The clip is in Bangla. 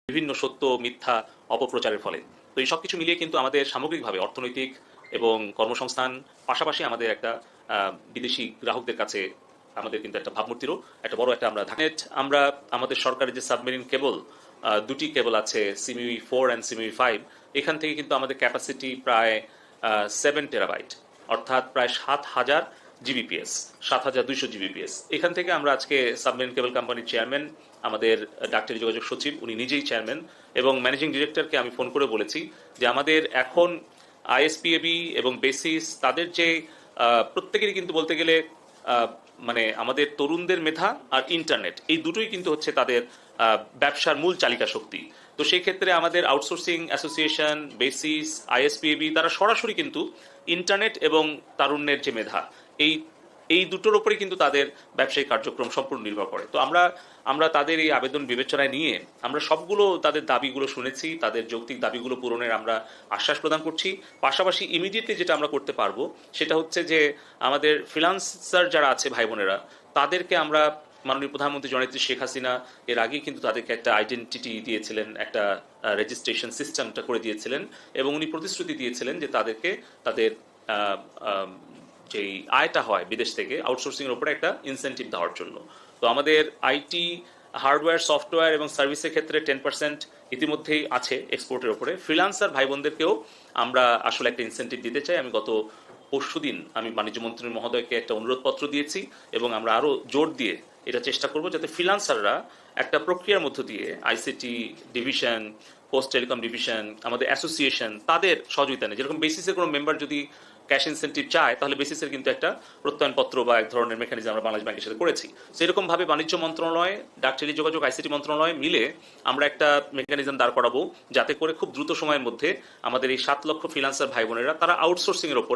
বিভিন্ন সত্য মিথ্যা অপপ্রচারের ফলে। তো এই সবকিছু মিলিয়ে কিন্তু আমাদের সামগ্রিকভাবে অর্থনৈতিক এবং কর্মসংস্থান পাশাপাশি আমাদের একটা বিদেশি গ্রাহকদের কাছে আমাদের কিন্তু একটা ভাবমূর্তিরও একটা বড় একটা আমরা আমাদের সরকারের যে সাবমেরিন কেবল দুটি কেবল আছে, সিমিউই 4 অ্যান্ড সিমিউই 5, এখান থেকে কিন্তু আমাদের ক্যাপাসিটি প্রায় 7 টেরাবাইট, অর্থাৎ প্রায় 7,000 জিবিপিএস, 7,200 জিবিপিএস। এখান থেকে আমরা আজকে সাবমেরিন কেবল কোম্পানির চেয়ারম্যান, আমাদের ডাক্তারি যোগাযোগ সচিব উনি নিজেই চেয়ারম্যান, এবং ম্যানেজিং ডিরেক্টরকে আমি ফোন করে বলেছি যে আমাদের এখন আইএসপিএবি এবং বেসিস তাদের যে প্রত্যেকেরই কিন্তু বলতে গেলে মানে আমাদের তরুণদের মেধা আর ইন্টারনেট এই দুটোই কিন্তু হচ্ছে তাদের ব্যবসার মূল চালিকা শক্তি। তো সেই ক্ষেত্রে আমাদের আউটসোর্সিং অ্যাসোসিয়েশন, বেসিস, আইএসপিএবি তারা সরাসরি কিন্তু ইন্টারনেট এবং তারুণ্যের যে মেধা এই এই দুটোর উপরেই কিন্তু তাদের ব্যবসায়িক কার্যক্রম সম্পূর্ণ নির্ভর করে। তো আমরা তাদের এই আবেদন বিবেচনায় নিয়ে আমরা সবগুলো তাদের দাবিগুলো শুনেছি, তাদের যৌক্তিক দাবিগুলো পূরণের আমরা আশ্বাস প্রদান করছি। পাশাপাশি ইমিডিয়েটলি যেটা আমরা করতে পারবো সেটা হচ্ছে যে আমাদের ফ্রিল্যান্সার যারা আছে ভাই বোনেরা তাদেরকে আমরা, মাননীয় প্রধানমন্ত্রী জননেত্রী শেখ হাসিনা এর আগেই কিন্তু তাদেরকে একটা আইডেন্টিটি দিয়েছিলেন, একটা রেজিস্ট্রেশন সিস্টেমটা করে দিয়েছিলেন, এবং উনি প্রতিশ্রুতি দিয়েছিলেন যে তাদেরকে তাদের যেই আয়টা হয় বিদেশ থেকে আউটসোর্সিংয়ের উপরে একটা ইনসেন্টিভ দেওয়ার জন্য। তো আমাদের আইটি, হার্ডওয়্যার, সফটওয়্যার এবং সার্ভিসের ক্ষেত্রে 10% ইতিমধ্যেই আছে এক্সপোর্টের উপরে। ফ্রিল্যান্সার ভাই বোনদেরকেও আমরা আসলে একটা ইনসেন্টিভ দিতে চাই। আমি গত পরশুদিন আমি বাণিজ্য মন্ত্রী মহোদয়কে একটা অনুরোধপত্র দিয়েছি, এবং আমরা আরও জোর দিয়ে এটা চেষ্টা করব যাতে ফ্রিল্যান্সাররা একটা প্রক্রিয়ার মধ্য দিয়ে ICT division, post telecom division, আমাদের অ্যাসোসিয়েশন তাদের সহযোগিতা নেই। যেরকম বেসিসের কোনো মেম্বার যদি ক্যাশ ইনসেন্টিভ চায় তাহলে বেসিসের কিন্তু একটা প্রত্যয়নপত্র বা এক ধরনের মেকানিজম আমরা বাংলাদেশ ব্যাংকের সাথে করেছি। সেরকম ভাবে বাণিজ্য মন্ত্রণালয়, ডাকটেলি যোগাযোগ, আইসিটি মন্ত্রণালয় মিলে আমরা একটা মেকানিজম দাঁড় করাবো যাতে করে খুব দ্রুত সময়ের মধ্যে আমাদের এই 7 লক্ষ ফ্রিল্যান্সার ভাই বোনেরা তারা আউটসোর্সিং এর উপরে